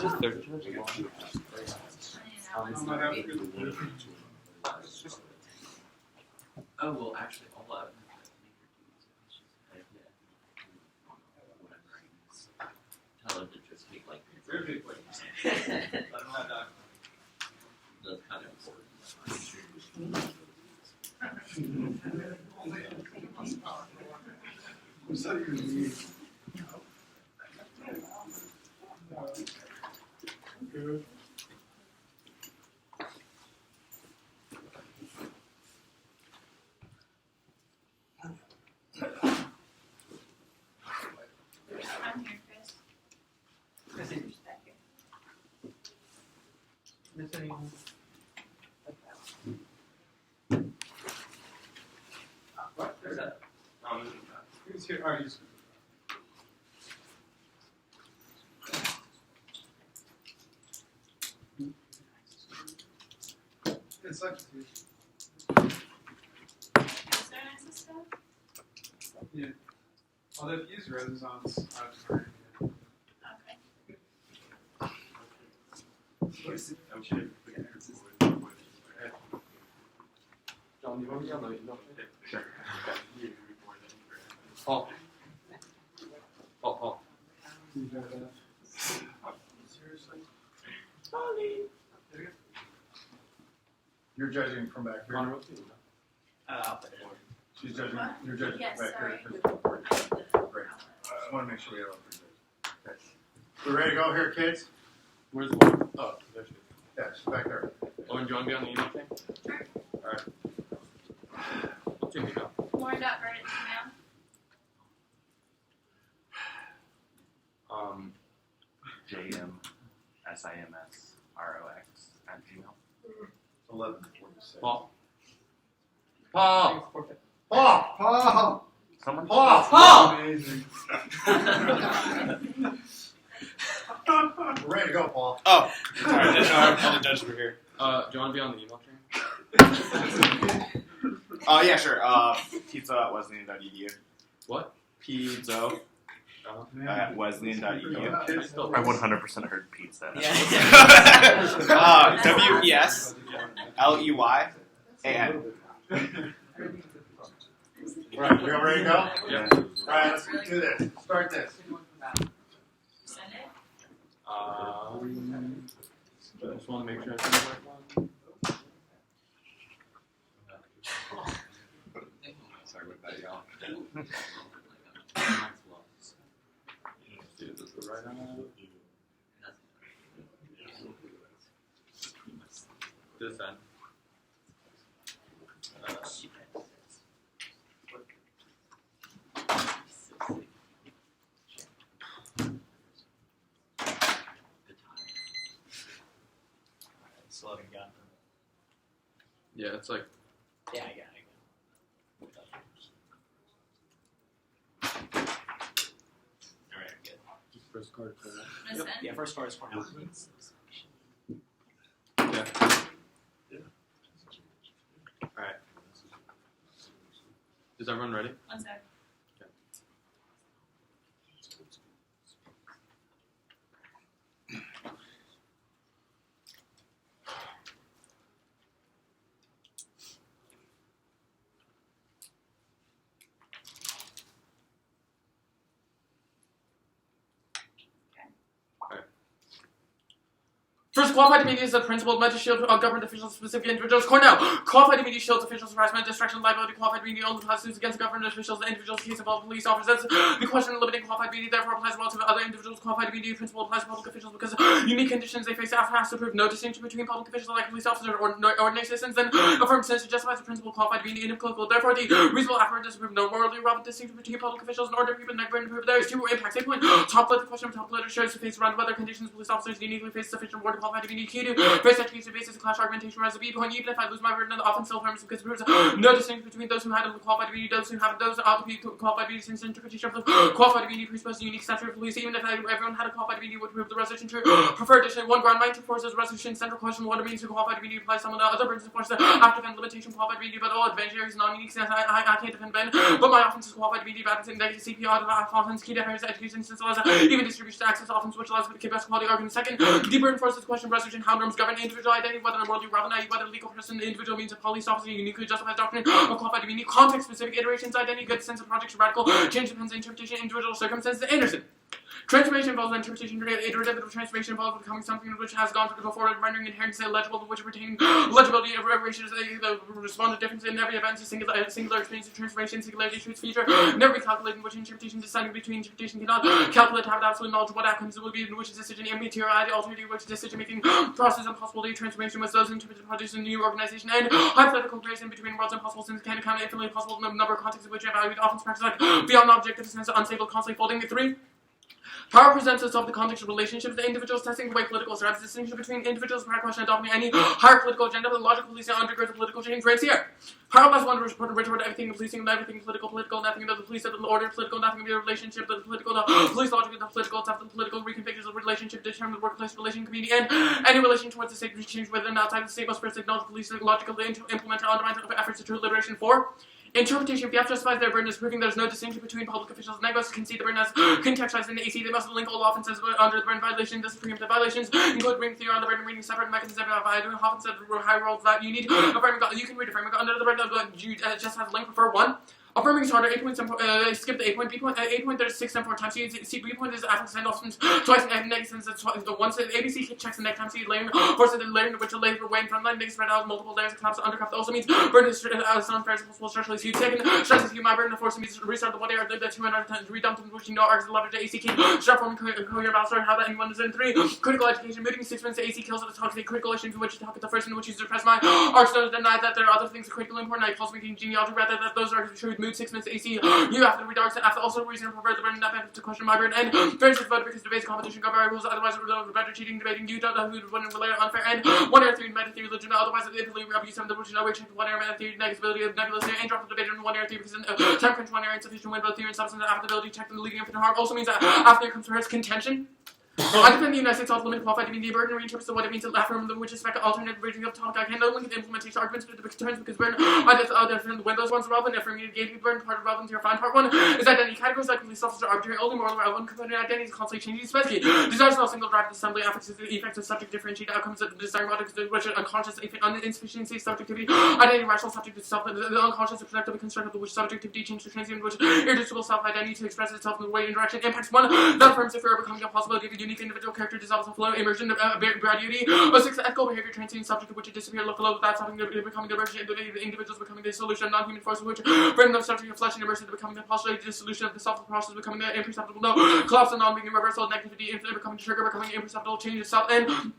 just 30. Oh, well, actually, all of tell her to just take like that's kind of important. What's that even mean? Good. I'm here, Chris. Chris is back here. Miss anyone? What? Where's that? Who's here? Oh, he's. It's like. Is there an access code? Yeah. Well, they've used Renaissance. I'm sorry. Okay. I'm sure. John, you want me on the email? Sure. Paul. Paul. Seriously? Sorry. You're judging from back here. Connor, what's the email? I'll put it in. She's judging. What? You're judging Yes, from back sorry. here. I Great. Just want to make sure we have all three judges. Okay. We ready to go here, kids? Where's the one? Oh, there she is. Yeah, she's back there. Lauren, do you want to be on the email thing? Sure. Alright. What's your email? Lauren.Burdt@gmail. JMSIMSROX@gmail. 11:46. Paul. Paul. Paul. Someone? Paul. Amazing. We're ready to go, Paul. Oh, sorry, all the judges were here. Do you want to be on the email train? Yeah, sure. Pizza@wesleyan.edu. What? Pizza at Wesleyan.edu. I 100% heard pizza. WESLEYAN. Right, we all ready to go? Yeah. Alright, let's do this. Start this. Send it. Just want to make sure I send the right one. Sorry about that, y'all. Dude, this is the right one. This end. Still haven't gotten Yeah, it's like. Yeah, I got it. Alright, good. First card. Miss N? Yeah, first card is for now. Yeah. Alright. Is everyone ready? 1 sec. First, qualified immediate is the principal mental shield government officials, specific individuals. Cornell. Qualified immediate shields officials, harassment, distraction, liability. Qualified immediate only applies suits against government officials, the individuals, case involved police officers. The question limiting qualified immediate therefore applies well to other individuals. Qualified immediate principle applies to public officials because unique conditions they face has to prove no distinction between public officials like police officers or ordinary citizens. Then affirms since it justifies the principle qualified immediate inapplicable. Therefore, the reasonable affirmative does prove no morally relevant distinction between public officials and ordinary people. Never to prove there is two impacts. 8 point. Top left, the question of top letter shows to face around weather conditions. Police officers uniquely face sufficient word qualified qualified immunity Q2. First education basis of clash argumentation whereas the B point, even if I lose my burden, the offense still affirms because it proves no distinction between those who had qualified immunity, those who have those ought to be qualified immunity since interpretation of the qualified immunity presupposes unique stature of police, even if everyone had a qualified immunity would prove the resolution true. Prefer additionally one ground mind to force as resolution central question what it means to qualified immunity applies some of the other burdens of force that have to defend limitation qualified immunity, but all advantages non-unique since I can't defend Ben, but my offense is qualified immunity bad in negative CP out of offense key defense education since allows even distribution access offense which allows the best quality argument. Second, the burden forces question resolution how norms govern individual identity, whether a morally relevant, whether a legal person, the individual means a police officer uniquely justifies doctrine of qualified immunity, context specific iterations identity, good sense of projects radical change depends on interpretation individual circumstances. Anderson. Transformation involves an interpretation iterative transformation involves becoming something which has gone through before rendering inherently illegible, which retaining legibility of iterations respond to difference in every event, singular experience of transformation, singularity truth feature, never be calculated in which interpretation deciding between interpretation cannot calculate have absolute knowledge of what outcomes will be in which decision immateriality alternative which decision making process and possibility transformation was those interpreted produce a new organization and hypothetical comparison between worlds and possible since can account infinitely possible number of contexts in which evaluate often practice like beyond objective sense unstable constantly folding. 3. Power presents itself in the context of relationships. The individuals testing the way political strives. Distinction between individuals power question adopting any higher political agenda, but logical policing undergirds the political change rates here. Power plus one retort everything policing and everything political, nothing of the police of the order, political, nothing of the relationship, the political, the police logic of the political, itself, the political reconfigures the relationship, determine the workplace relation community, and any relation towards the state change within and outside of the state must first acknowledge the police logical implement or undermine the efforts to true liberation. 4. Interpretation. If the F justifies their burden as proving there's no distinction between public officials and negos, concede the burden as contextualized in the AC. They must link all offenses under the burden violation. This preemptive violations include ring theory on the burden, reading separate mechanisms. Doing offenses high roles that you need. Affirming God, you can read affirming God under the burden of you just have link prefer 1. Affirming is harder. 8 points. Skip the 8 point. B point. 8 point. There's 6 and 4 times. C. B point is after send often twice and negative since it's the once. ABC checks the next time. C layering forces the layering which a layer for way in front line. They spread out multiple layers of collapse undercuff. Also means burden is as unfair as possible structurally skewed. Second, stresses you my burden of force means restart the one area the 200 times redumped which you know arcs the lever to AC key. Start forming coherent about how that anyone is in. 3. Critical education. Moving 6 minutes to AC kills at the talk. The critical issue to which you talk at the first in which you suppress my arcs. Don't deny that there are other things critically important. I pulse making genealogy rather that those are true. Mood 6 minutes to AC. You have to redark after also reason for the burden that to question my burden and fairness is voted because debates competition govern rules otherwise the better cheating debating you don't know who would win related unfair and 1 area theory meta theory legitimate otherwise the ability abuse of the which no way check 1 area meta theory negability of nebulous and drop the debate in 1 area theory because time crunch 1 area insufficient win both theory and substance after the ability check them leading infinite harm also means that after there comes first contention. I defend the United States ultimate qualified to be the burden reinterprets what it means to affirm which is spec alternate version of topic. I can only get the implementation arguments but the terms because burden I defend when those ones relevant affirm you gave burden part of relevant to your fine part 1 is identity categories like police officer arbitrary only moral relevant component identity is constantly changing specifically. Desires not single drive assembly affects the effects of subject differentiate outcomes of the desiring objects which are unconscious insufficiency subjectivity identity rational subject itself the unconscious and productively constructed which subjectivity change to transient which irreducible self identity to express itself in the way in direction impacts 1 that affirms if you're becoming a possibility of a unique individual character dissolves and flow immersion graduity. 6 ethical behavior transient subject of which it disappear flow without something becoming the version the individuals becoming the solution of non-human force which bring them subject of flesh and immersion to becoming the postulated dissolution of the self process becoming the imperceptible no collapse and non-being reversal negativity infinite becoming trigger becoming imperceptible change of self and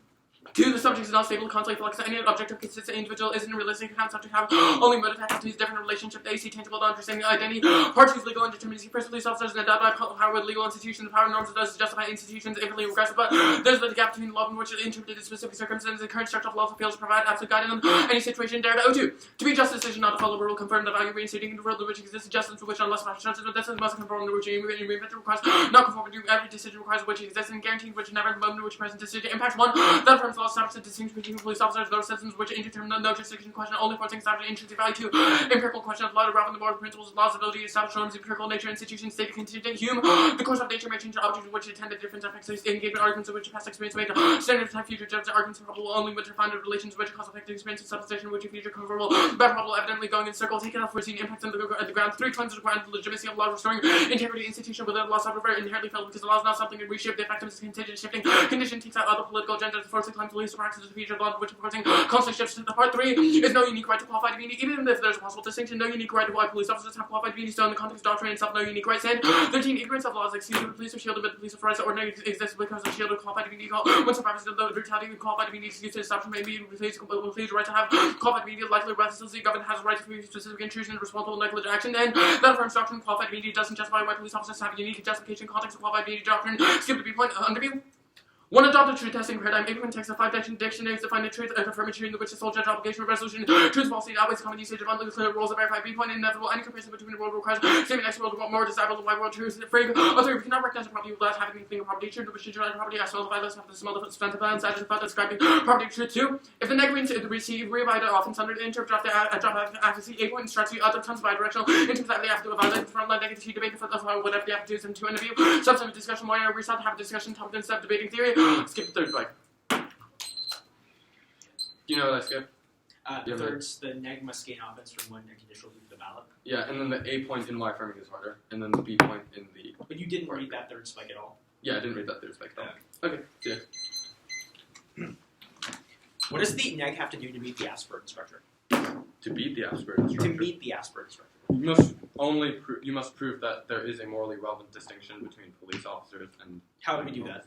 2. The subject is not stable, constantly flux. Any objective consistent individual isn't realistic. Account subject have only motive activities, different relationship. The AC tangible to understanding identity. Part 2 is legal indeterminacy. First, police officers and endowed by power with legal institutions. The power norms of those justify institutions infinitely regressive. But there's the gap between the law in which it interpreted specific circumstances. The current structure of laws fails to provide absolute guidance on any situation. Dare to 2. To be just decision, not to follow a rule, confirm the value reinstating in the world in which exists justice, which unless judges, but this must conform to which you reinvent requires not conform to every decision requires which exists and guaranteeing which never the moment which present decision impacts 1. That affirms law establishes distinction between police officers, those citizens which indeterminate no jurisdiction question only for things established intrinsic value. 2. Empirical question of law relevant the moral principles, laws, ability, established norms, empirical nature, institutions, state, contingent, hume. The course of nature may change objects which attend the different effects, engagement arguments of which past experience made, standard type future judges, arguments probable only which are found in relations which cause effective experience and substitution which future conformable, but probable evidently going in circle, taken off foreseen impacts on the ground. 3. Claims to ground legitimacy of law restoring integrity institution within law software inherently failed because the law is not something to reshape the effectiveness contingent shifting condition takes out other political agendas, forcing claims to lease practices of future of law which forcing constantly shifts to the part 3 is no unique right to qualified immunity, even if there's a possible distinction, no unique right to why police officers have qualified immunity, so in the context of doctrine itself, no unique rights. And 13. Ignorance of laws, excuse the police are shielded, but the police of rights that ordinarily exist because of shielded qualified immunity. When some purpose of the brutality of qualified immunity excuse to establish maybe police right to have qualified immunity, likely restlessly government has a right to specific intrusion and responsible negligent action, and that affirms doctrine qualified immunity doesn't justify why police officers have a unique justification context of qualified immunity doctrine. Skip the B point, under view. One adopted truth testing paradigm. Everyone takes the 5 dictionaries to find the truth, affirming truth in which the sole judge obligation of resolution. Truth, falsity, always common usage of unlimited clear rules of verify. B point inevitable. Any comparison between the world requires same next world more desirable. Why world truth free. Author, we cannot recognize a property without having anything of property. Truth, which is property as well as violence of the smell of substantive balance. I just thought describing property truth too. If the negative receive rewrite often under the interrupt drop the accuracy. A point instructs you other terms bi-directional. In terms that they have to evaluate from line negative debate the whatever they have to do and to interview. Substantive discussion. Why are we start to have a discussion topic instead of debating theory? Skip the third bike. Do you know what I skipped? The third's the neg must gain offense from one conditional to the ballot. Yeah, and then the A point in my affirming is harder, and then the B point in the. But you didn't read that third spike at all. Yeah, I didn't read that third spike at all. Okay, see ya. What does the neg have to do to meet the Asperger structure? To beat the Asperger structure. To meet the Asperger structure. You must prove that there is a morally relevant distinction between police officers and. How do we do that?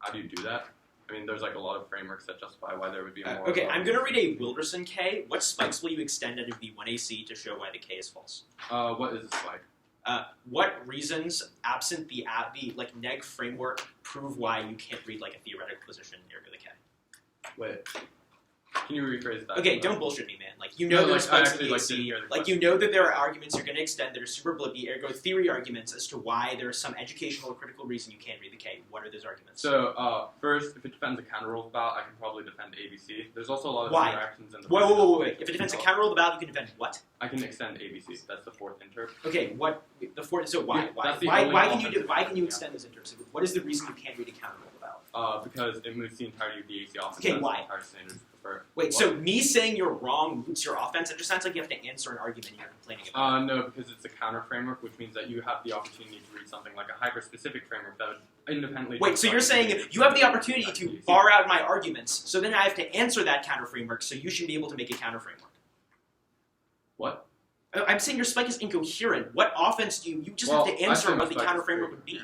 How do you do that? I mean, there's like a lot of frameworks that justify why there would be a moral. Okay, I'm going to read a Wilderson K. What spikes will you extend out of the 1AC to show why the K is false? What is a spike? What reasons, absent the neg framework, prove why you can't read like a theoretical position near the K? Wait. Can you rephrase that? Okay, don't bullshit me, man. Like, you know No, there's spikes in the didn't AC. hear the Like, you know that there are arguments you're going to extend that are super blippy, ergo theory arguments as to why there's some educational or critical reason you can't read the K. What are those arguments? So, first, if it defends a counter rule about, I can probably defend ABC. There's also a lot of Why? interactions in the. Wait. If it defends a counter rule about, you can defend what? I can extend ABC. That's the fourth interp. Okay, what the fourth? So why? That's the Why only can you offensive Why can you yeah. extend those interps? What is the reason you can't read a counter rule about? Because it moves the entirety of the AC offense. Okay, as why? The entire standard prefer. Wait, so me saying you're wrong moots your offense? It just sounds like you have to answer an argument you're complaining about. No, because it's a counter framework, which means that you have the opportunity to read something like a hyper-specific framework that would independently. Wait, so you're saying you have the opportunity to bar out my arguments, so then I have to answer that counter framework, so you should be able to make a counter framework. What? I'm saying your spike is incoherent. What offense do you just have to answer what the counter framework would be?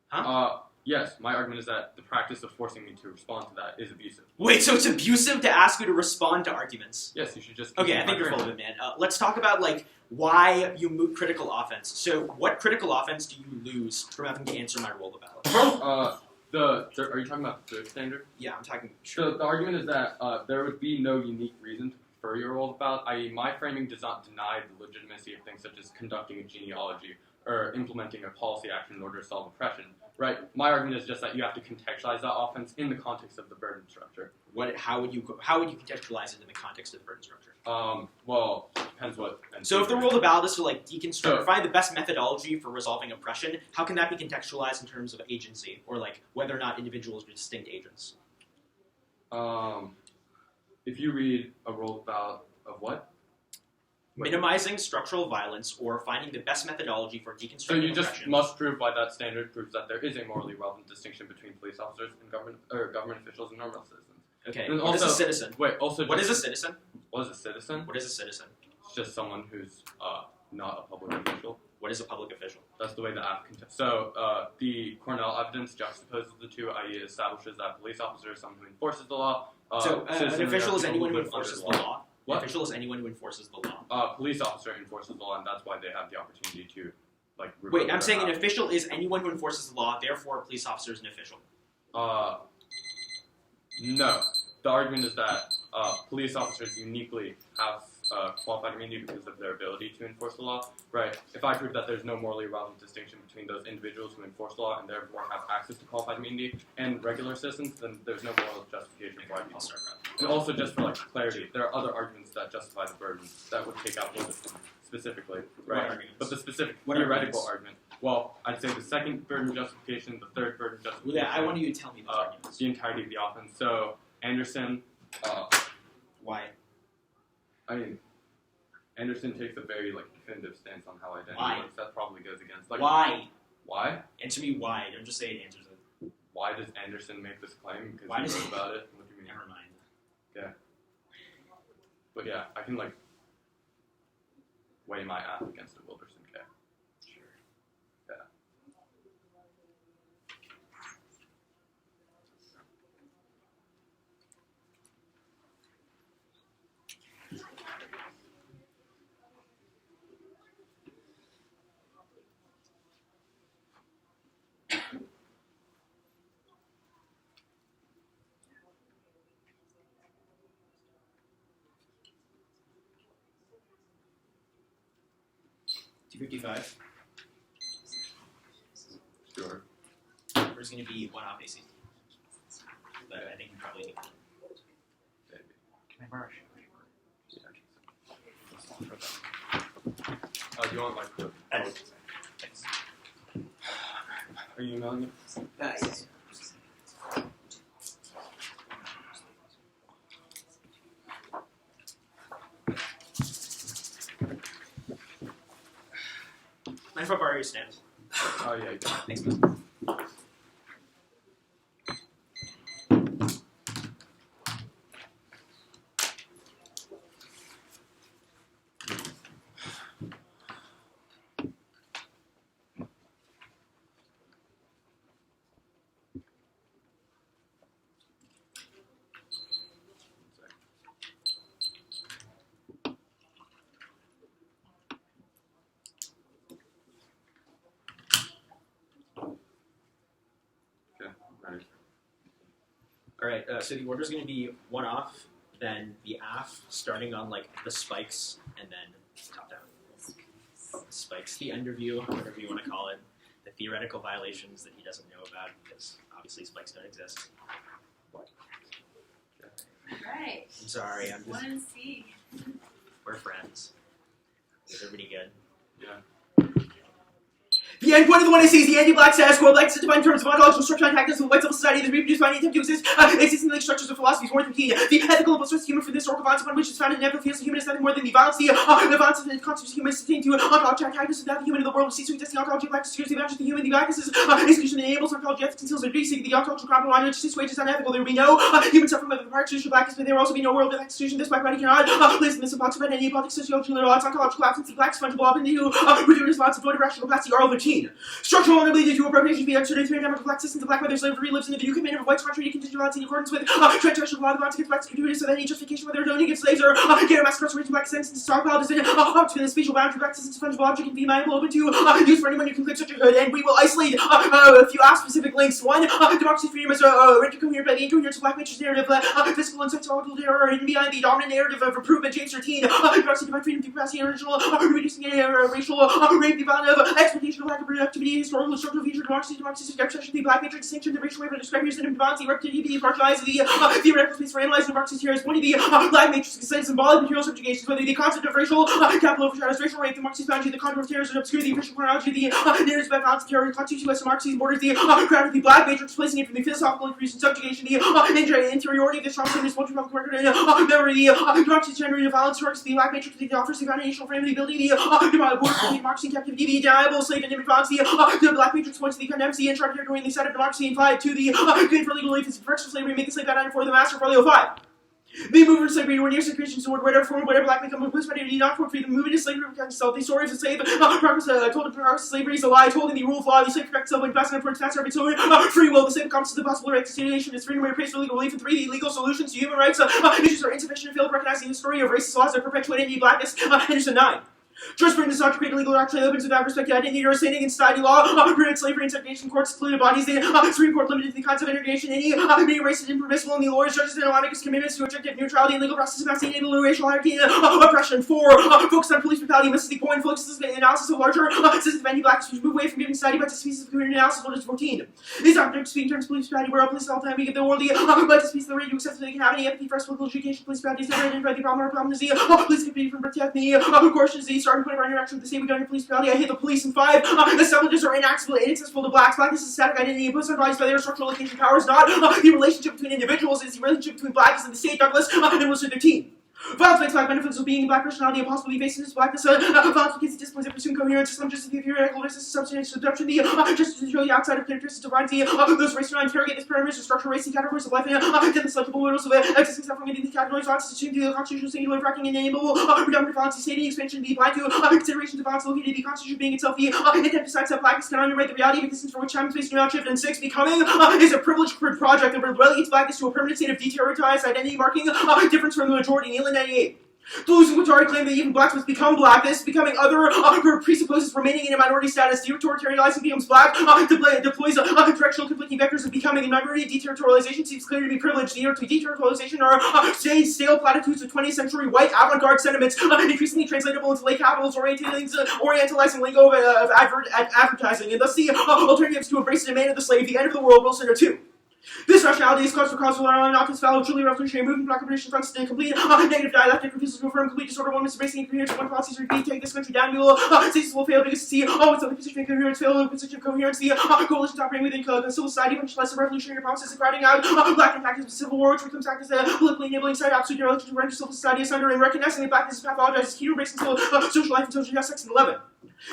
Huh? Yes, my argument is that the practice of forcing me to respond to that is abusive. Wait, so it's abusive to ask you to respond to arguments? Yes, you should just. Okay, I think you're full of it, man. Let's talk about why you moot critical offense. So, what critical offense do you lose from having to answer my role of ballot? Are you talking about the third standard? Yeah, I'm talking. So the argument is that there would be no unique reason to prefer your role of ballot, i.e., my framing does not deny the legitimacy of things such as conducting a genealogy or implementing a policy action in order to solve oppression. Right. My argument is just that you have to contextualize that offense in the context of the burden structure. How would you contextualize it in the context of the burden structure? Well, depends what. So if the rule of ballot is to deconstruct or find the best methodology for resolving oppression, how can that be contextualized in terms of agency or whether or not individuals are distinct agents? If you read a rule of ballot of what? Minimizing structural violence or finding the best methodology for deconstructing So you just oppression. must prove by that standard proves that there is a morally relevant distinction between police officers and government officials and normal citizens. Okay. And What is also- a citizen? Wait. Also, What is a citizen? What is a citizen? What is a citizen? It's just someone who's not a public official. What is a public official? That's the way the app So the Cornell evidence juxtaposes the two, i.e., establishes that police officer is someone who enforces the law. So an citizen official is people anyone who live under enforces the law. What? An official is anyone who enforces the law. Police officer enforces the law, and that's why they have the opportunity to Wait, I'm saying an official is anyone who enforces the law. Therefore, a police officer is an official. No. The argument is that police officers uniquely have qualified immunity because of their ability to enforce the law. Right. If I prove that there's no morally relevant distinction between those individuals who enforce the law and therefore have access to qualified immunity and regular citizens, then there's no moral justification for why people start that. And also, just for clarity, there are other arguments that justify the burden that would take out Wilderson specifically. Right. What arguments? But the specific What theoretical arguments? argument. Well, I'd say the second burden justification, the third burden justification. Yeah, I want you to tell me those arguments. The entirety of the offense. So Anderson. Why? I mean, Anderson takes a very definitive stance on how identity Why? works. That probably goes against Why? Why? Answer me why. Don't just say it answers it. Why does Anderson make this claim? Because Why he does wrote he- about it. What do you mean? Never mind. But yeah, I can weigh my app against a Wilderson K. Sure. Yeah. 255. Sure. There's going to be 1 off AC. But I think you probably need. Can I borrow a sheet of paper? Oh, do you want like the? Thanks. Are you emailing it? Yes. Mind if I borrow your stand? Oh yeah. Thanks. Ready. Alright, so the order's going to be 1 off, then the aff, starting on like the spikes, and then top down. Spikes, the underview, whatever you want to call it, the theoretical violations that he doesn't know about, because obviously spikes don't exist. Right. I'm sorry, I'm just, 1 and C. we're friends. Is everybody good? Yeah. The end point of the 1AC is the anti-black status quo, black is defined in terms of ontological structure and tactics of the white civil society that is reproduced by any attempt to exist, existing like structures of philosophies more than key. The ethical and post human for this historical violence upon which is founded in ethical fields of human is nothing more than the violence, the violence that constitutes human is attained to ontological tactics without the human in the world of ceasing to exist. The ontology of black secures the advantage of the human. The blackness is exclusion that enables ontology ethics conceals their basic. The ontological compromise which this wage is unethical. There will be no human suffering by the exclusion of blackness, but there will also be no world with exclusion. This black body cannot place in this box of any politics, sociology, liberal arts, ontological absence. The black is fungible up into produce lots of void of rational capacity are all routine. Structural vulnerability to appropriation via exerted through a black systems. The black mother slavery lives in the view commitment of whites contrary to contingent violence in accordance with transgression of law. The violence against blacks gratuitous, so that any justification whether owning against slaves or get a mass incarceration black sense to stockpile is up to the spatial boundary black systems fungible object can be mindful open to use for anyone who can click such a hood. And we will isolate a few specific links. 1, democracy freedom is rendered coherent by the incoherence of black nature's narrative, physical and sexual terror hidden behind the dominant narrative of improvement. James 13, democracy divine freedom through capacity and original reducing racial rape, the violent of exploitation of black productivity, historical and structural feature, democracy, obsession, the black nature distinction, the racial waiver, the describers, and imbalance, the repetitivity, partialize, the theoretical space for analyzing democracy's theories, one of the black matrix consists symbolic material subjugations, whether the concept of racial capital overshadows racial rape, democracy's boundary, the contour of terrorism, obscure the official chronology, the narratives about violence, terror, constitutes U.S. democracy's borders, the crown of the black matrix, placing it from the philosophical increase in subjugation, the interiority of the strong status, multi-public record, and memory, the democracy's generative violence, works, the black matrix, the offers the foundational frame of the ability, the border, the democracy in captivity, the deniable slave and image violence, the black matrix points to the condemns the in-charge territory in the set of democracy implied to the good for legal life is first for slavery, make a slave that for the master for Leo 5. The movement of slavery, were near Christians who whatever form, whatever black may come with prosperity, not for free. The movement of slavery becomes itself. The stories of slave progress told of progress slavery is a lie, told in the rule of law. The slave perfects itself when passing for its master of its own free will. The slave comes to the possible reconciliation, its freedom, praise for legal relief. And 3, the legal solutions to human rights issues are insufficient to fail recognizing the story of racist laws that perpetuate any blackness. Henderson 9. Jurisprudence is not to create a legal doctrine that opens without respect to identity or standing in society law, prohibited slavery and segregation, courts excluded bodies, the Supreme Court limited to the concept of integration, any being racist impermissible, and the lawyers, judges, and lawmakers' commitments to objective neutrality and legal process of enable racial hierarchy and oppression. 4, focus on police brutality, misses the point, focuses on analysis of larger systems of anti-blacks, which move away from giving society back to species of community analysis. What is 14? These objects speak in terms of police brutality, where all police all the time we give the world the right to speak the right to accept that they can have any empathy for us political education. Police brutality is never identified the problem. Our problem is the police community from protect the coercion is the starting point of our interaction with the same we done in police brutality. I hate the police. And 5, assemblages are inaccessible and inaccessible to blacks. Blackness is a static identity imposed on bodies by their structural location powers, not the relationship between individuals. It's the relationship between blacks and the state, Douglas, and was their team. Violence makes black benefits of being black personality impossible to be faced in this blackness. Violence against the disciplines that pursue coherence, Islam, justice, the theoretical resistance, substance, seduction, the justice to show the outside of characteristics of the those race to interrogate this parameters of structural race and categories of life, and the selectable models of existing suffering in the categories of constitution to the constitutional singular fracking and enable predominant violence, stating expansion, be blind to considerations of violence located the constitution being itself the intent besides that blackness can underwrite the reality of existence for which time and space do not shift. And 6, becoming is a privileged project that relegates blackness to a permanent state of deteriorized identity, marking difference from the majority in England 98. Deleuze and Guattari claim that even blacks must become black. This becoming other presupposes remaining in a minority status. Deterritorializing becomes black. Deploys directional conflicting vectors of becoming a minority. Deterritorialization seems clear to be privileged. Deterritorialization are stale platitudes of 20th century white avant-garde sentiments, increasingly translatable into late capitals, orientalizing lingo of advertising, and thus the alternatives to embrace the demand of the slave, the end of the world, Wilson are two. This rationality is cause for causal not this valid truly revolutionary movement, black liberation fronts to complete negative dialectic refuses to affirm complete disorder, one misbracing incoherence, one policies repeat, take this country down, we will stasis will fail because see, it's the position of coherence, fail the position of coherence, the coalitions operating within civil society, much less of revolutionary promises, crowding out black in fact as a civil war, which becomes act as a politically enabling side, absolute dereliction to render civil society asunder, and recognizing that blackness is pathologized as key to embracing social life and social justice. 11.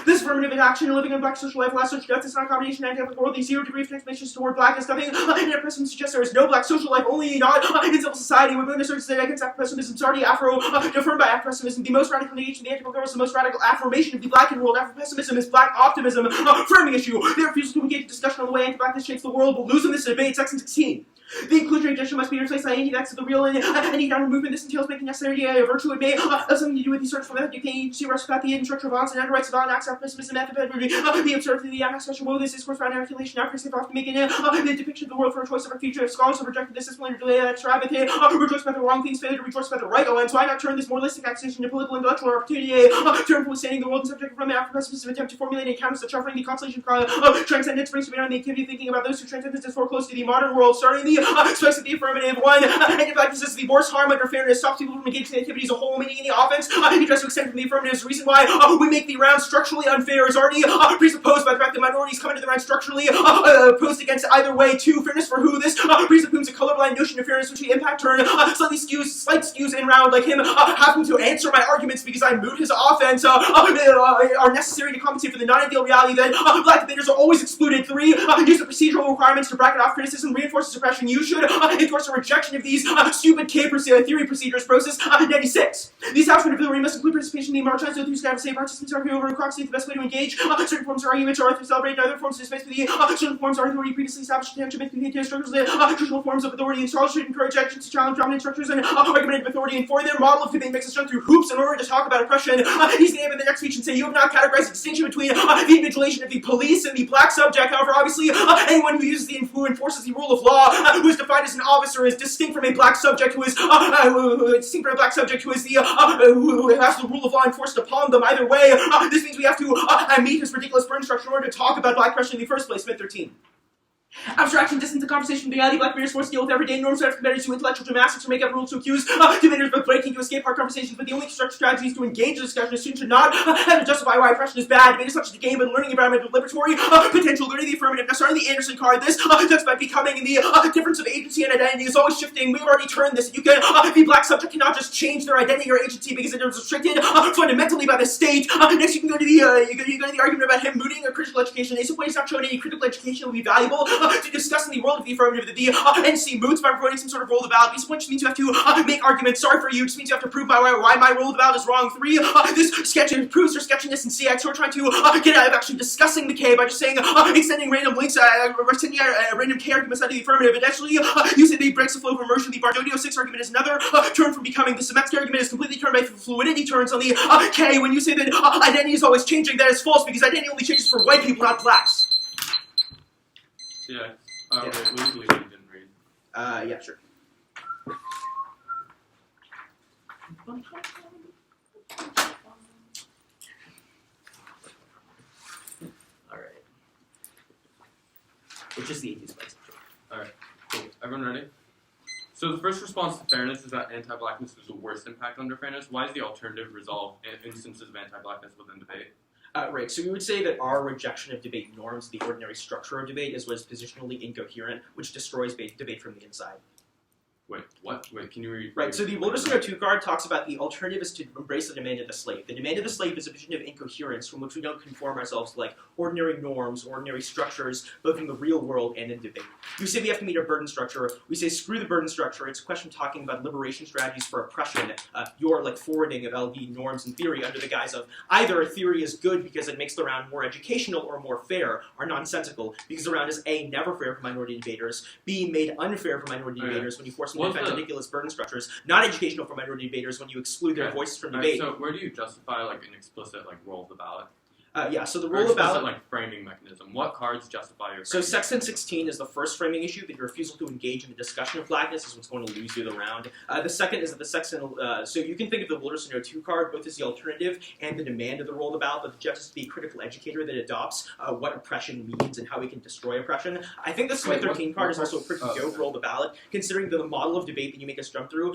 This affirmative action, living in black social life, last social death, is not a combination of anti-world, the 0 degree of transformation toward black is nothing. Anti-pessimism suggests there is no black social life, only not in civil society. When asserts that against Afro-pessimism, is already affirmed by Afro-pessimism. The most radical negation of the anti-world is the most radical affirmation of the black in world. Afro-pessimism is black optimism, affirming issue. Their refusal to engage in discussion on the way anti-blackness shapes the world will lose in this debate. Section 16. The inclusionary addition must be replaced by anti-vax of the real and anti-downward movement. This entails making necessary virtue. It may have something to do with the search for method. You can agency, respect and structure of violence and rights of violent acts of pessimism, method, be observed through the expression of this discourse by articulation. Now, Chris often making the depiction of the world for a choice of a future. Scholars have rejected this discipline or delay that rabbit. Rejoice by the wrong things, failure to rejoice by the right. And so why not turn this moralistic accusation into political intellectual opportunity? Turn from withstanding the world and subject from Afro-pessimism, attempt to formulate encounters that suffering the consolation of transcendence brings to bear on the activity of thinking about those who transcendence is for close to the modern world, starting the space of the affirmative. 1. Anti-blackness is the worst harm under fairness, stops people from engaging in the activity as a whole, meaning any offense. He tries to extend from the affirmative. The reason why we make the round structurally unfair is already presupposed by the fact that minorities come into the round structurally opposed against either way. 2. Fairness for who? This presupposes a colorblind notion of fairness, which we impact turn slight skews in round, like him having to answer my arguments because I moot his offense, are necessary to compensate for the non-ideal reality that black debaters are always excluded. 3. Use the procedural requirements to bracket off criticism, reinforce suppression. You should endorse a rejection of these stupid theory procedures. Process 96. The establishment of theory must include participation in the marginalized so those who have say participants argue over proxy. The best way to engage certain forms of arguments are to celebrate other forms of space for the certain forms of authority previously established attention to make structures the traditional forms of authority, and scholars should encourage actions to challenge dominant structures and argumentative authority. And for their model of debate makes us run through hoops in order to talk about oppression. He's going to in the next speech and say you have not categorized the distinction between the individuation of the police and the black subject. However, obviously anyone who uses who enforces the rule of law, who is defined as an officer, is distinct from a black subject who is distinct from a black subject who is the who has the rule of law enforced upon them. Either way, this means we have to meet his ridiculous burden structure in order to talk about black oppression in the first place. Smith 13. Abstraction, distance, and conversation with reality. Black debaters forced to deal with everyday norms of competitors to intellectual gymnastics or make up rules to accuse debaters of breaking to escape hard conversations. But the only constructive strategy is to engage the discussion. A student should not have to justify why oppression is bad. Debate is such a game and learning environment of liberatory potential. Learning the affirmative. Now, starting the Anderson card. This talks about becoming, and the difference of agency and identity is always shifting. We've already turned this. You can the black subject cannot just change their identity or agency because it is restricted fundamentally by the state. Next, you can go to the argument about him mooting or critical education. Asa Point has not shown any critical education will be valuable to discuss in the world of the affirmative that the NC moots by providing some sort of role of the ballot. Asa Point just means you have to make arguments. Sorry for you. It just means you have to prove why my role of the ballot is wrong. 3. This sketch proves their sketchiness in CX. We're trying to get out of actually discussing the K by just saying extending random links, extending random K arguments out of the affirmative. Additionally, you say they breaks the flow of immersion. The Bardodio 6 argument is another turn from becoming. The Semetsky argument is completely turned by fluidity turns on the K. When you say that identity is always changing, that is false because identity only changes for white people, not blacks. Yeah. Yeah. Wait, legally you didn't read. Yeah, sure. Alright. Which is the easiest place. Alright, cool. Everyone ready? So the first response to fairness is that anti-blackness is the worst impact under fairness. Why is the alternative resolve instances of anti-blackness within debate? Right, so we would say that our rejection of debate norms, the ordinary structure of debate, is what is positionally incoherent, which destroys debate from the inside. Wait, what? Wait, can you read? Right, so the Wilderson 2 card talks about the alternative is to embrace the demand of the slave. The demand of the slave is a vision of incoherence from which we don't conform ourselves to like ordinary norms, ordinary structures, both in the real world and in debate. You say we have to meet a burden structure. We say screw the burden structure. It's a question talking about liberation strategies for oppression. Your like forwarding of LV norms and theory under the guise of either a theory is good because it makes the round more educational or more fair are nonsensical because the round is A, never fair for minority debaters, B, made unfair for minority debaters when you force and What's defend the- ridiculous burden structures, not educational for minority debaters when you exclude their Okay. voices from Alright, debate. so where do you justify like an explicit like roll of the ballot? So the Or rule of explicit ballot. like framing mechanism. What cards justify your? So framing Section mechanism? 16 is the first framing issue, that your refusal to engage in the discussion of blackness is what's going to lose you the round. The second is that the section, so you can think of the Wilderness No. 2 card both as the alternative and the demand of the role of the ballot, but the judge has to be a critical educator that adopts what oppression means and how we can destroy oppression. I think the Sway Wait, 13 card is what- also a pretty oh, dope okay. role of the ballot, considering the model of debate that you make us jump through.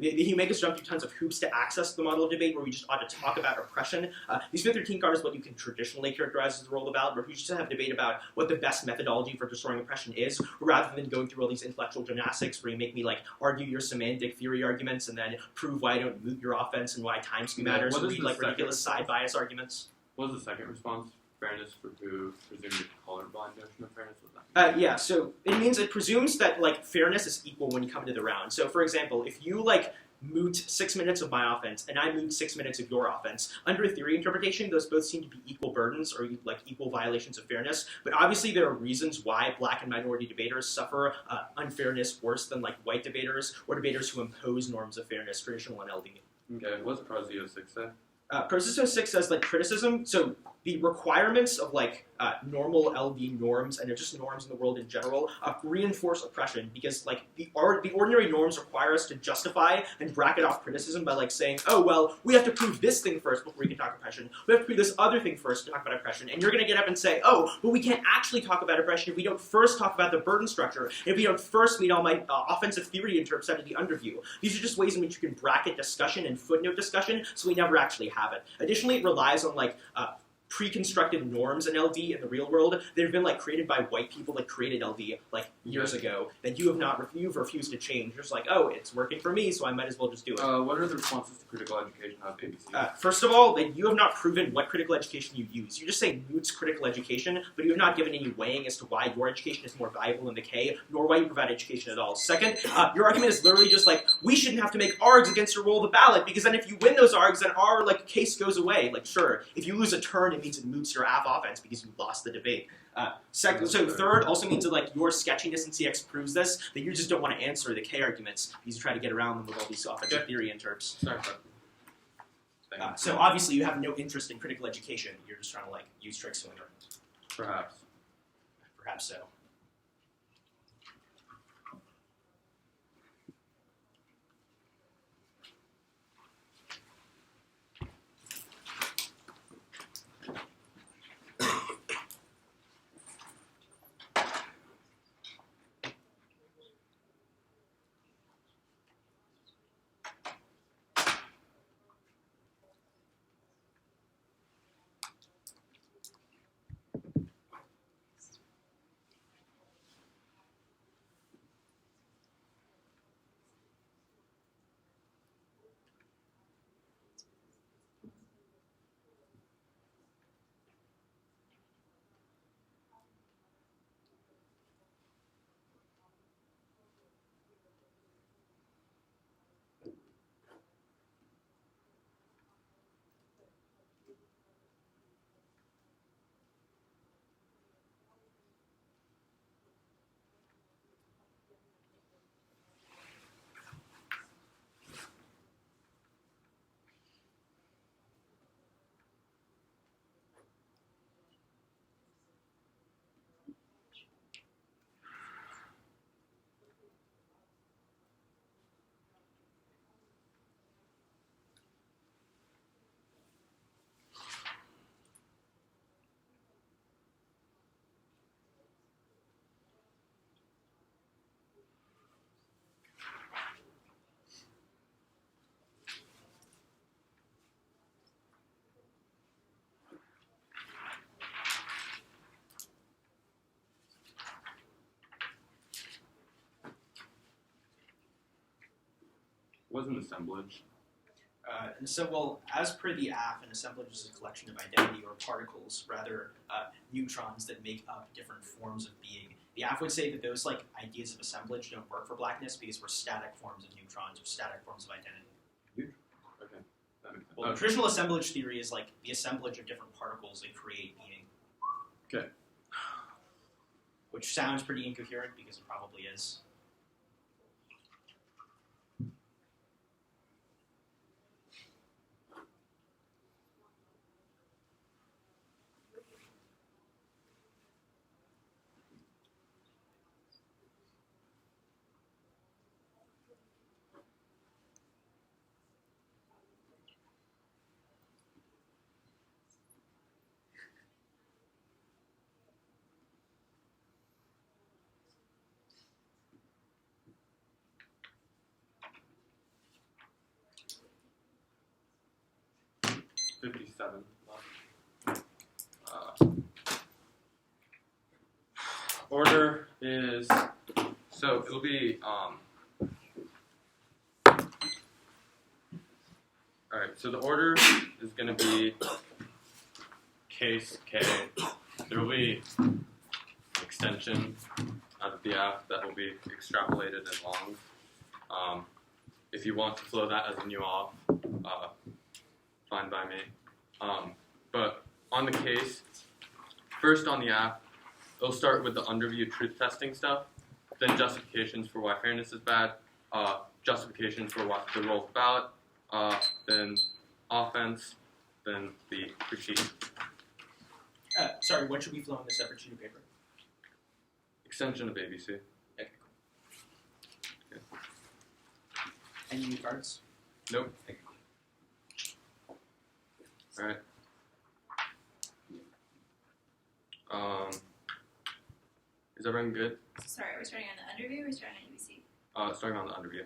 You make us jump through tons of hoops to access the model of debate where we just ought to talk about oppression. The Sway 13 card is what you can traditionally characterize as the role of the ballot, where we just have a debate about what the best methodology for destroying oppression is, rather than going through all these intellectual gymnastics where you make me like argue your semantic theory arguments and then prove why I don't moot your offense and why time skew Yeah, matters, what and is read the like second ridiculous side bias arguments. What was the second response? Fairness for who presumed a colorblind notion of fairness was that? Yeah, so it means it presumes that like fairness is equal when you come into the round. So for example, if you like moot 6 minutes of my offense and I moot 6 minutes of your offense, under a theory interpretation, those both seem to be equal burdens or like equal violations of fairness. But obviously there are reasons why black and minority debaters suffer unfairness worse than like white debaters or debaters who impose norms of fairness, traditional and LD. Okay, what's Prosio 6 say? Prosisto 6 says like criticism, so the requirements of like normal LD norms and just norms in the world in general reinforce oppression, because like the ordinary norms require us to justify and bracket off criticism by like saying, oh well, we have to prove this thing first before we can talk oppression, we have to prove this other thing first to talk about oppression, and you're going to get up and say, oh, but we can't actually talk about oppression if we don't first talk about the burden structure, if we don't first meet all my offensive theory interps out of the underview. These are just ways in which you can bracket discussion and footnote discussion, so we never actually have it. Additionally, it relies on like pre-constructed norms in LD in the real world that have been like created by white people that created LD like years ago that you've refused to change. You're just like, oh, it's working for me, so I might as well just do it. What are the responses to critical education of ABC? First of all, that you have not proven what critical education you use. You just say moots critical education, but you have not given any weighing as to why your education is more valuable than the K, nor why you provide education at all. Second, your argument is literally just like, we shouldn't have to make args against your roll of the ballot, because then if you win those args, then our like case goes away. Like, sure, if you lose a turn, it means it moots your AF offense because you lost the debate. So third also means that like your sketchiness in CX proves this, that you just don't want to answer the K arguments because you try to get around them with all these offensive theory interps. Sorry, but So obviously you have no interest in critical education. You're just trying to like use tricks to win. perhaps. Perhaps so. What's an assemblage? And so, well, as per the AF, an assemblage is a collection of identity or particles, rather neutrons that make up different forms of being. The AF would say that those like ideas of assemblage don't work for blackness because we're static forms of neutrons or static forms of identity. Okay, that makes sense. Well, traditional assemblage theory is like the assemblage of different particles that create being. Okay. Which sounds pretty incoherent because it probably is. 7 left. Order is, so it'll be, alright, so the order is going to be case K. There will be an extension out of the app that will be extrapolated and long. If you want to flow that as a new off, fine by me. But on the case, first on the app, it'll start with the underview truth testing stuff, then justifications for why fairness is bad, justifications for what the roll of ballot, then offense, then the critique. Sorry, when should we flow in this separate sheet of paper? Extension of ABC. Okay, cool. Any new cards? Nope. Alright. Is everyone good? Sorry, are we starting on the underview or are we starting on ABC? Starting on the underview.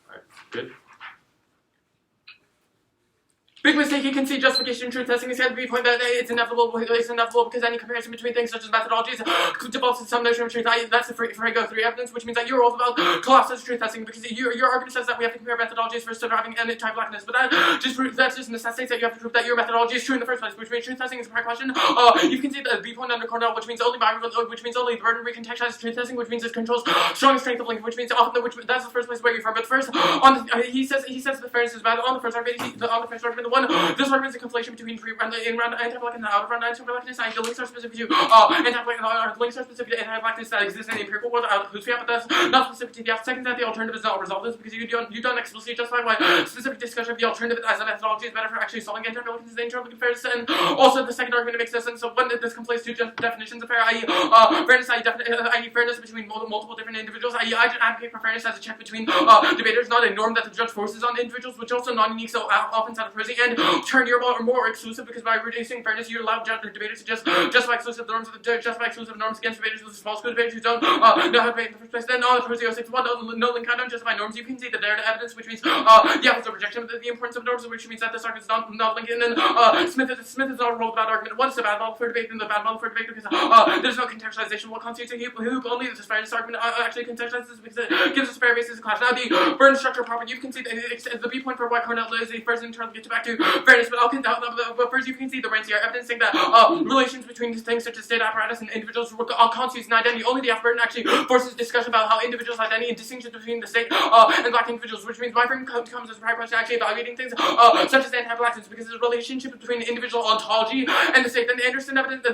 Alright, good. Big mistake, you can see justification truth testing is going to be point that it's inevitable because any comparison between things such as methodologies develops some notion of truth. That's the Farrago 3 evidence, which means that you're all about collapses truth testing because your argument says that we have to compare methodologies for surviving anti-blackness, but that just necessitates that you have to prove that your methodology is true in the first place, which means truth testing is a hard question. You can see the B point under Cornell, which means only the burden recontextualizes truth testing, which means it controls strongest strength of link, which means often that's the first place where you're from. But first, he says the fairness is bad on the first argument. This argument is a conflation between in-round anti-blackness and out-of-round anti-blackness. The links are specific to anti-blackness that exist in the empirical world. But that's not specific to the second that the alternative is not resolve this because you don't explicitly justify why specific discussion of the alternative as a methodology is better for actually solving anti-blackness and fairness. And also the second argument makes no sense. So when this conflates two definitions of fair, i.e. fairness, i.e. fairness between multiple different individuals, i.e. I advocate for fairness as a check between debaters, not a norm that the judge forces on individuals, which also non-unique, so often out of prosy, and turn your more exclusive because by reducing fairness, you allow debaters to justify exclusive norms against debaters with small school debaters who don't know how to debate in the first place. Then on the prosy 6.1, no link, I don't justify norms. You can see the data evidence, which means the opposite rejection of the importance of norms, which means that this argument is not linked. And then Smith is not a role of that argument. What is the bad model for debate? And the bad model for debate because there's no contextualization. What constitutes a hoop? Only this fairness argument actually contextualizes because it gives us a fair basis of class. Now the Burdt structure property, you can see the B point for why Cornell is the first in turn to get back to fairness, but first you can see the Rancière evidence saying that relations between things such as state apparatus and individuals constitutes an identity. Only the Burdt actually forces discussion about how individuals' identity and distinctions between the state and black individuals, which means my frame comes as a prior question actually evaluating things such as anti-blackness because the relationship between the individual ontology and the state. Then the Anderson evidence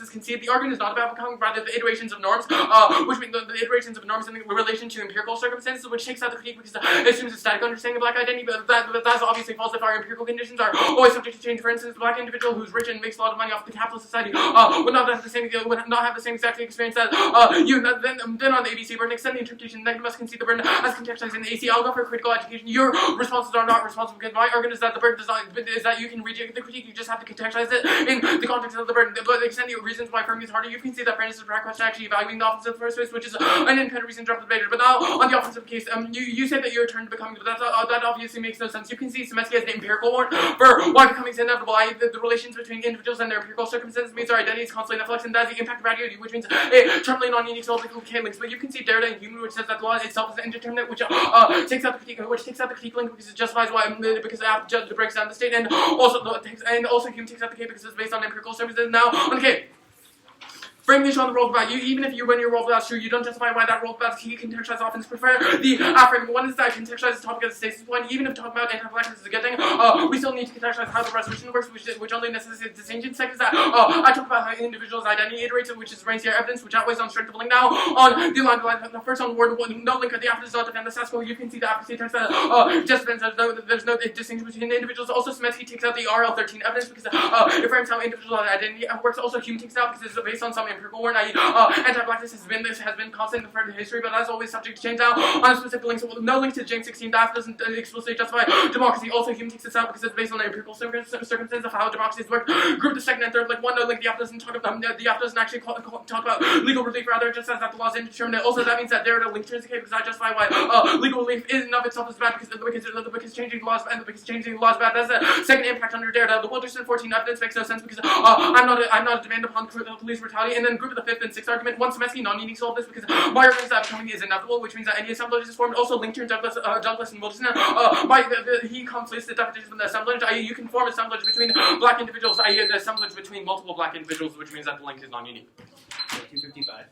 is conceded. The argument is not about becoming rather the iterations of norms, which mean the iterations of norms in relation to empirical circumstances, which takes out the critique because it assumes a static understanding of black identity, but that's obviously false if our empirical conditions are always subject to change. For instance, the black individual who's rich and makes a lot of money off the capitalist society would not have the same exact experience that you. Then on the ABC burden, extend the interpretation. Then must concede the burden as contextualized in the AC. I'll go for critical education. Your responses are not responsible because my argument is that the burden is that you can reject the critique. You just have to contextualize it in the context of the burden. But extend the reasons why firming is harder. You can see that fairness is a direct question actually evaluating the offensive first place, which is an independent reason to drop the debater. But now on the offensive case, you say that your turn to becoming, but that obviously makes no sense. You can see Semesky as the empirical one for why becoming is inevitable. The relations between individuals and their empirical circumstances means our identity is constantly in flux, and that is the impact of radiology, which means a terminally non-unique solidical K links. But you can see Derrida and Hume, which says that the law itself is indeterminate, which takes out the critique link because it justifies why because the app breaks down the state, and also Hume takes out the K because it's based on empirical circumstances. Now on the K. Frame the issue on the role of ballot. Even if when your role of ballot is true, you don't justify why that role of ballot key contextualized offense prefer the affirm. One is that contextualize the topic as a stasis point. Even if talking about anti-blackness is a good thing, we still need to contextualize how the resolution works, which only necessitates distinction. Second is that I talk about how individuals' identity iterates, which is Rancière evidence, which outweighs on strength of link. Now on the line, the first on word one, no link. The after does not defend the status quo. You can see the after text that just defends there's no distinction between the individuals. Also, Semesky takes out the RL13 evidence because it frames how individual identity works. Also, Hume takes out because it's based on some empirical or naive. Anti-blackness has been constant for history, but as always subject to change now. On specific links, no link to James 16 draft doesn't explicitly justify democracy. Also, human takes this out because it's based on the empirical circumstances of how democracies work. Group the second and third, like one, no link. The app doesn't talk about the app doesn't actually talk about legal relief. Rather, it just says that the law is indeterminate. Also, that means that there are link intrinsicate because I justify why legal relief in and of itself is bad because changing the laws and because changing the laws bad. That's the second impact under dare. The Wilderson 14 evidence makes no sense because I'm not a demand upon police brutality. And then group of the fifth and sixth argument. One Semesky non-unique solve this because my argument is that becoming is inevitable, which means that any assemblage is formed. Also, Linkter, Douglas, and Wilderson. He completes the definition of the assemblage. I.e., you can form assemblage between black individuals. I.e., the assemblage between multiple black individuals, which means that the link is non-unique. 255.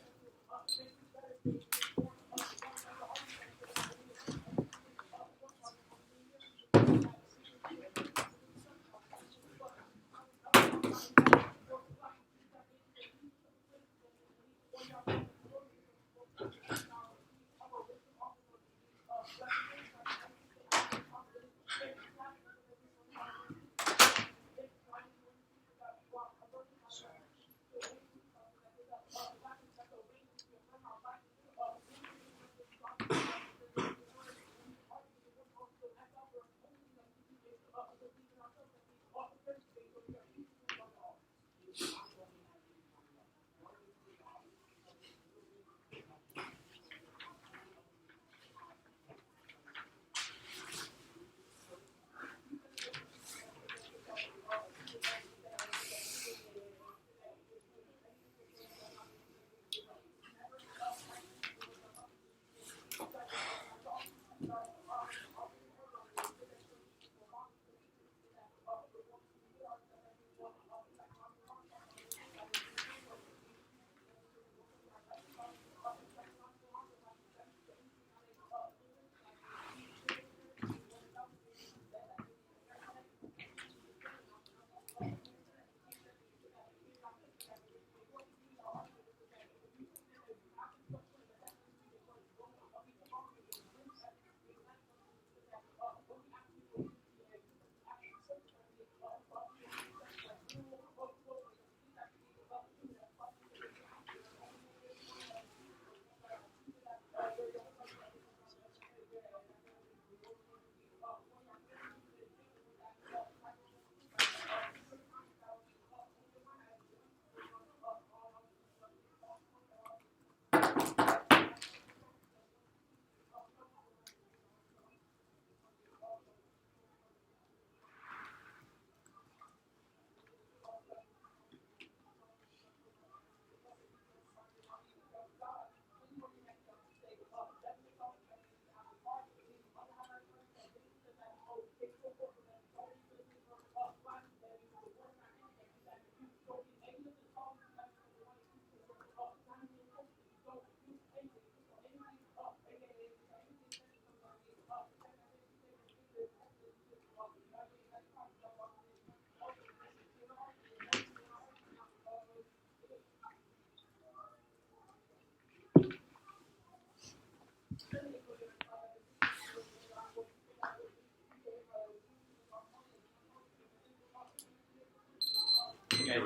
Okay.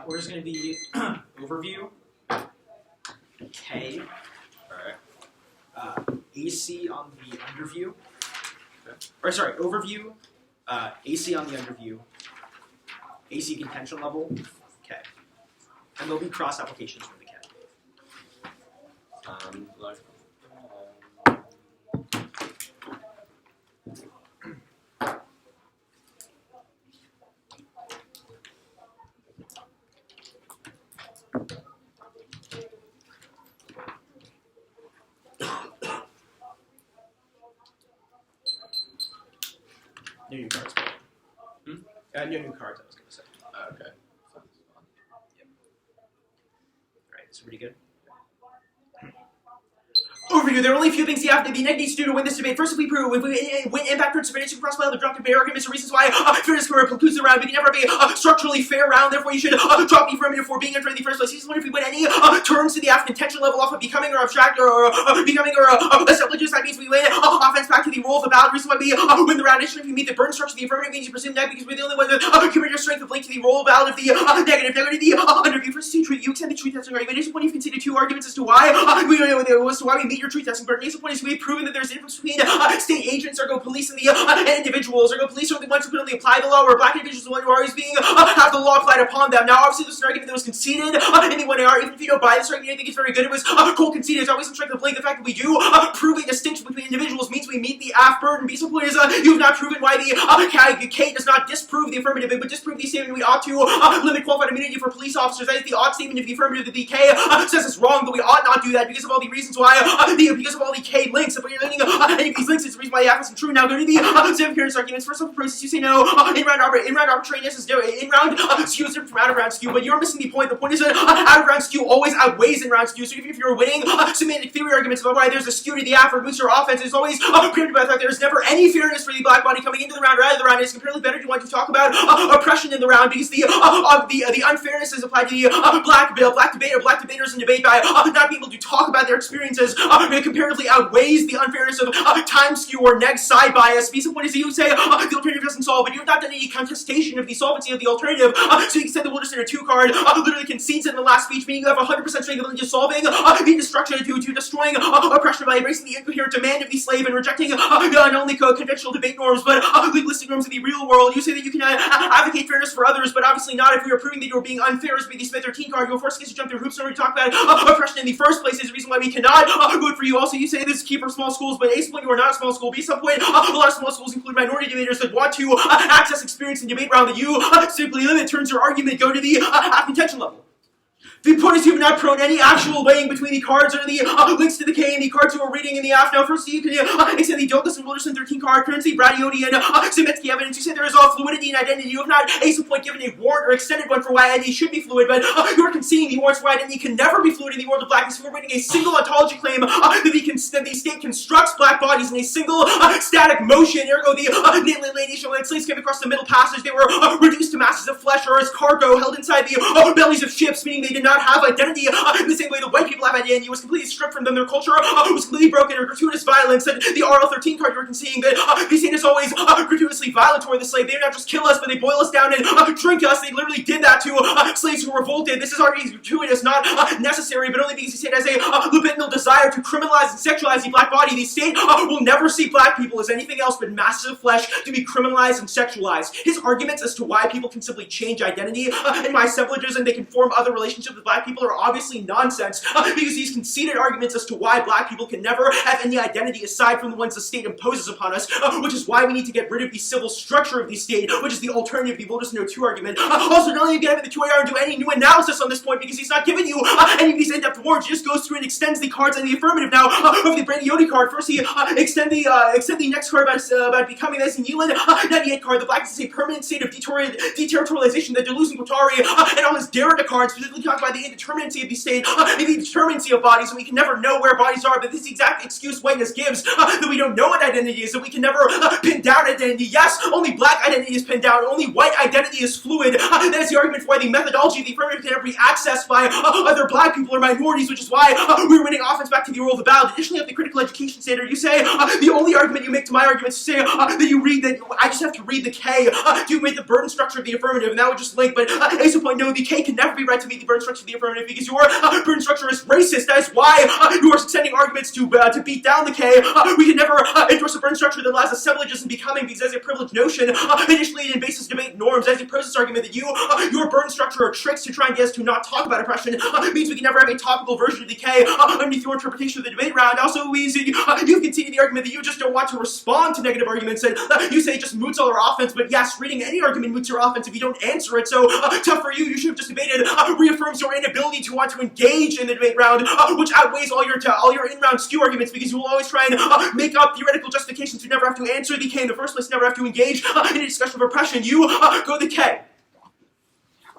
Order's going to be overview, K, AC on the underview, or sorry, overview, AC on the underview, AC contention level, K. And there'll be cross applications for the K. No new cards. No new cards, I was going to say. Okay. Alright, so pretty good. Overview there are only a few things the negative needs to do to win this debate. First, if we win impact terms debates, you can cross by the drop debate arguments and reasons why fairness concludes the round. We can never have a structurally fair round, therefore you should drop the affirmative for being entered in the first place. This is when if we win any terms to the intention level off of becoming or abstract or becoming or assemblages, that means we win offense back to the role of the ballot. Reason why we win the round. Additionally, if we meet the Burdt structure, the affirmative means you presume that because we're the only one that committed your strength of link to the role of ballot of the negative. Now, the underview first to treat you extend the truth testing argument. Additional point, you've conceded two arguments as to why we meet your truth testing burden. Additional point is we've proven that there's a difference between state agents, ergo police, and the individuals. Ergo police are the ones who can only apply the law, where black individuals are the ones who are always being have the law applied upon them. Now, obviously, this is an argument that was conceded in the 1AR. Even if you don't buy this argument, I think it's very good. It was Cole conceded. It's always in strength of blame. The fact that we do prove a distinction between individuals means we meet the AF burden. Additional point is you have not proven why the K does not disprove the affirmative. It would disprove the statement we ought to limit qualified immunity for police officers. That is the odd statement of the affirmative that the K says it's wrong, but we ought not do that because of all the reasons why, because of all the K links. If you're linking any of these links, it's the reason why the AF isn't true. Now, go to the seven appearance arguments. First off, process, you say no. In-round arbitrariness is different. In-round skew is different from out-of-round skew, but you're missing the point. The point is that out-of-round skew always outweighs in-round skew. So even if you're winning semantic theory arguments about why there's a skew to the AF or boost your offense, it's always preempted by the fact there's never any fairness for the black body coming into the round or out of the round. It's comparatively better to want to talk about oppression in the round because the unfairness is applied to the black debaters in debate by not being able to talk about their experiences comparatively outweighs the unfairness of time skew or neg side bias. Because the point is that you say the alternative doesn't solve, but you have not done any contestation of the solvency of the alternative. So you can say the Wilderson 2 card literally concedes in the last speech, meaning you have 100% strength of solving the destruction to destroying oppression by embracing the incoherent demand of the slave and rejecting not only conventional debate norms but legalistic norms of the real world. You say that you can advocate fairness for others, but obviously not if we are proving that you're being unfair as the Smith 13 card. You'll force us to jump through hoops in order to talk about oppression in the first place. Is the reason why we cannot vote for you. Also, you say this is key for small schools, but at some point you are not a small school. B some point, a lot of small schools include minority debaters that want to access experience in debate round that you simply limit. Turns your argument go to the contention level. The point is you have not prone any actual weighing between the cards or the links to the K and the cards you are reading in the AF. Now, first you can extend the Douglas and Wilderson 13 card, currency, Bradioti, and Zemetsky evidence. You say there is all fluidity and identity. You have not, at some point, given a warrant or extended one for why identity should be fluid, but you are conceding the warrants for identity can never be fluid in the world of blackness. You are reading a single ontology claim that the state constructs black bodies in a single static motion. Ergo, the nation when slaves came across the middle passage, they were reduced to masses of flesh or as cargo held inside the bellies of ships, meaning they did not have identity in the same way the white people have identity. It was completely stripped from them. Their culture was completely broken or gratuitous violence. And the RL13 card, you were conceding that the state is always gratuitously violent toward the slave. They did not just kill us, but they boil us down and drink us. They literally did that to slaves who revolted. This is already gratuitous, not necessary, but only because the state has a libidinal desire to criminalize and sexualize the black body. The state will never see black people as anything else but masses of flesh to be criminalized and sexualized. His arguments as to why people can simply change identity in my assemblages and they can form other relationships with black people are obviously nonsense because he's conceded arguments as to why black people can never have any identity aside from the ones the state imposes upon us, which is why we need to get rid of the civil structure of the state, which is the alternative to the Wilderson 2 argument. Also, don't even get him in the 2AR and do any new analysis on this point because he's not giving you any of these in-depth warrants. He just goes through and extends the cards in the affirmative. Now, of the Brandiotti card, first he extend the next card about becoming this in Yeelan 98 card. The blackness is a permanent state of deterritorialization that they're losing Qatari and all his Derrida cards specifically talk about the indeterminacy of the state and the determinacy of bodies, and we can never know where bodies are, but this is the exact excuse whiteness gives that we don't know what identity is, that we can never pin down identity. Yes, only black identity is pinned down, only white identity is fluid. That is the argument for why the methodology of the affirmative can never be accessed by other black people or minorities, which is why we're winning offense back to the role of the ballot. Additionally, of the critical education standard, you say the only argument you make to my argument is to say that you read that I just have to read the K to make the burden structure of the affirmative, and that would just link, but at some point, no, the K can never be right to meet the burden structure of the affirmative because your burden structure is racist. That is why you are extending arguments to beat down the K. We can never endorse a burden structure that allows assemblages and becoming because that's a privileged notion. Initially, in basis debate norms, as a process argument that your burden structure are tricks to try and get us to not talk about oppression means we can never have a topical version of the K underneath your interpretation of the debate round. Also, you've conceded the argument that you just don't want to respond to negative arguments, and you say it just moots all our offense, but yes, reading any argument moots your offense if you don't answer it, so tough for you. You should have just debated reaffirms your inability to want to engage in the debate round, which outweighs all your in-round skew arguments because you will always try and make up theoretical justifications to never have to answer the K in the first place, never have to engage in a discussion of oppression. You go the K.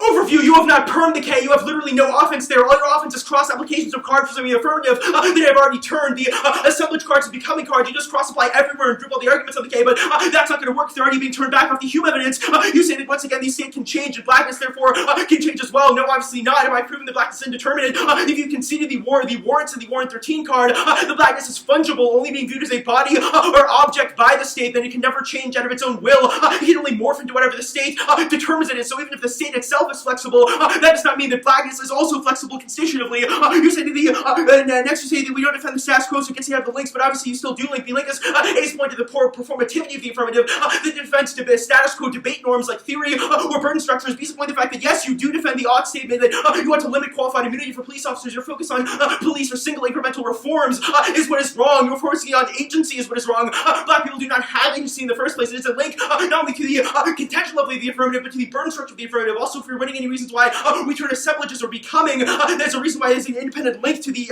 Overview, you have not permed the K, you have literally no offense there. All your offense is cross applications of cards for the affirmative that have already turned the assemblage cards to becoming cards. You just cross apply everywhere and group all the arguments of the K, but that's not going to work if they're already being turned back off the hume evidence. You say that once again these states can change and blackness therefore can change as well. No, obviously not. Am I proving the blackness is indeterminate? If you conceded the warrants in the warrant 13 card, the blackness is fungible, only being viewed as a body or object by the state, then it can never change out of its own will. It can only morph into whatever the state determines it is. So even if the state itself is flexible, that does not mean that blackness is also flexible constitutively. You say that next you say that we don't defend the status quo, so it gets you out of the links, but obviously you still do link. The link is a point to the poor performativity of the affirmative, the defense to the status quo debate norms like theory or burden structures. Be point the fact that yes, you do defend the odd statement that you want to limit qualified immunity for police officers. Your focus on police or single incremental reforms is what is wrong. Your focusing on agency is what is wrong. Black people do not have agency in the first place. It is a link not only to the contention level of the affirmative, but to the burden structure of the affirmative. Also, if you're winning any reasons why we turn assemblages or becoming, there's a reason why there's an independent link to the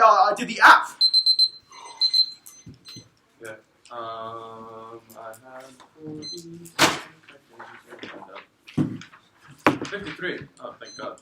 app. Yeah. I have 53. Oh, thank God.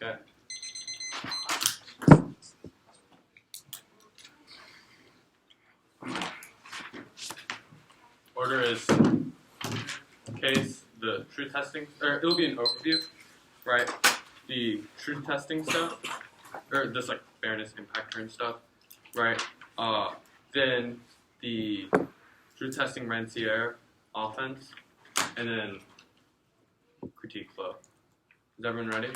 Okay. Order is case, the truth testing, or it'll be an overview, right? The truth testing stuff, or this like fairness, impact turn stuff, right? Then the truth testing Rancière offense, and then critique flow. Is everyone ready?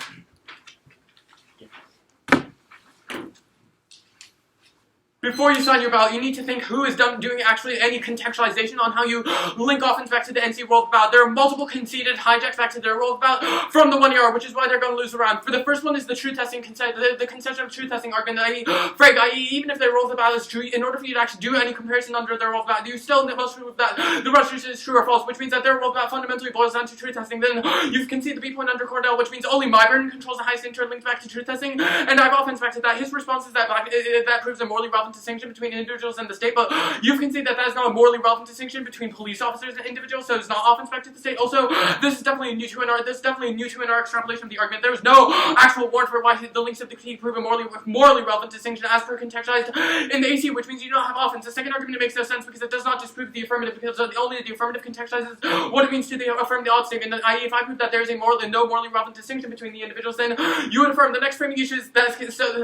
Before you sign your ballot, you need to think who is doing actually any contextualization on how you link offense back to the NC world ballot. There are multiple conceded hijacks back to their world ballot from the 1 ER, which is why they're going to lose around. For the first one is the truth testing, the concession of truth testing argument, i.e., Frank, i.e., even if their world ballot is true, in order for you to actually do any comparison under their world ballot, you still must prove that the registration is true or false, which means that their world ballot fundamentally boils down to truth testing. Then you've conceded the B point under Cornell, which means only my burden controls the highest inter linked back to truth testing, and I have offense back to that. His response is that that proves a morally relevant distinction between individuals and the state, but you've conceded that that is not a morally relevant distinction between police officers and individuals, so it's not offense back to the state. Also, this is definitely new to in our extrapolation of the argument. There was no actual warrant for why the links of the critique prove a morally relevant distinction as per contextualized in the AC, which means you don't have offense. The second argument makes no sense because it does not disprove the affirmative, because only the affirmative contextualizes what it means to affirm the odd statement. I.e., if I prove that there is no morally relevant distinction between the individuals, then you would affirm. The next framing issue is that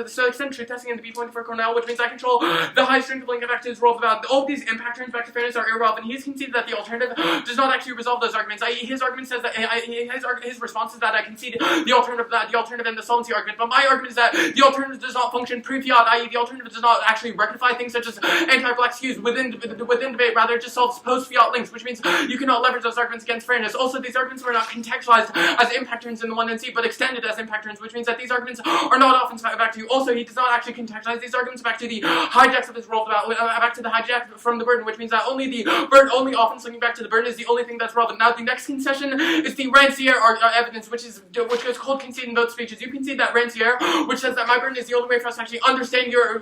so extend truth testing in the B point for Cornell, which means I control the high strength of link back to his world about all of these impact turns back to fairness are irrelevant. He's conceded that the alternative does not actually resolve those arguments. I.e., his argument says that his response is that I concede the alternative and the solvency argument. But my argument is that the alternative does not function pre-fiat, i.e., the alternative does not actually rectify things such as anti-black skews within debate. Rather, it just solves post-fiat links, which means you cannot leverage those arguments against fairness. Also, these arguments were not contextualized as impact turns in the 1NC, but extended as impact turns, which means that these arguments are not often back to you. Also, he does not actually contextualize these arguments back to the hijacks of his world about back to the hijack from the burden, which means that only the burden, only offense linking back to the burden is the only thing that's relevant. Now, the next concession is the Rancière evidence, which goes cold concede in both speeches. You concede that Rancière, which says that my burden is the only way for us to actually understand your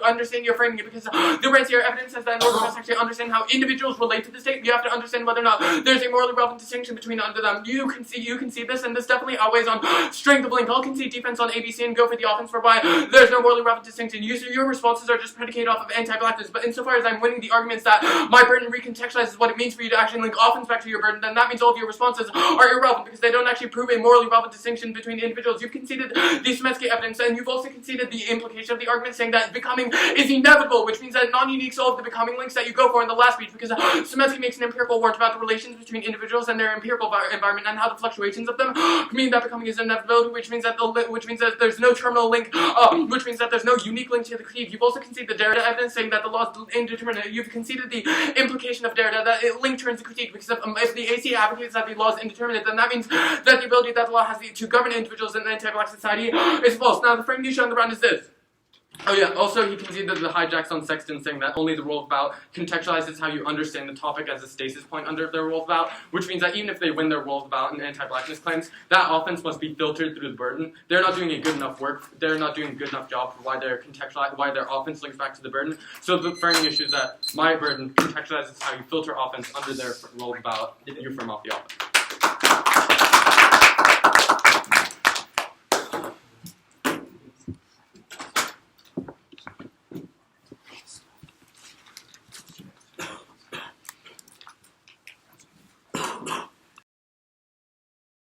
framing it, because the Rancière evidence says that in order for us to actually understand how individuals relate to the state, you have to understand whether or not there's a morally relevant distinction between them. You concede this, and this definitely outweighs on strength of link. I'll concede defense on ABC and go for the offense for why there's no morally relevant distinction. Your responses are just predicated off off of anti-blackness, but insofar as I'm winning the arguments that my burden recontextualizes what it means for you to actually link offense back to your burden, then that means all of your responses are irrelevant because they don't actually prove a morally relevant distinction between individuals. You've conceded the Semetsky evidence, and you've also conceded the implication of the argument saying that becoming is inevitable, which means that non-unique solve the becoming links that you go for in the last speech, because Semetsky makes an empirical warrant about the relations between individuals and their empirical environment and how the fluctuations of them mean that becoming is inevitable, which means that there's no terminal link, which means that there's no unique link to the critique. You've also conceded the Derrida evidence saying that the law is indeterminate. You've conceded the implication of Derrida that it link turns the critique, because if the AC advocates that the law is indeterminate, then that means that the ability that the law has to govern individuals in an anti-black society is false. Now, the frame you show on the round is this. Oh yeah, also he conceded the hijacks on Sexton, saying that only the rule of about contextualizes how you understand the topic as a stasis point under their rule of about, which means that even if they win their rule of about and anti-blackness claims, that offense must be filtered through the burden. They're not doing a good enough work, they're not doing a good enough job for why their offense links back to the burden. So the framing issue is that my burden contextualizes how you filter offense under their rule of about, you affirm off the offense.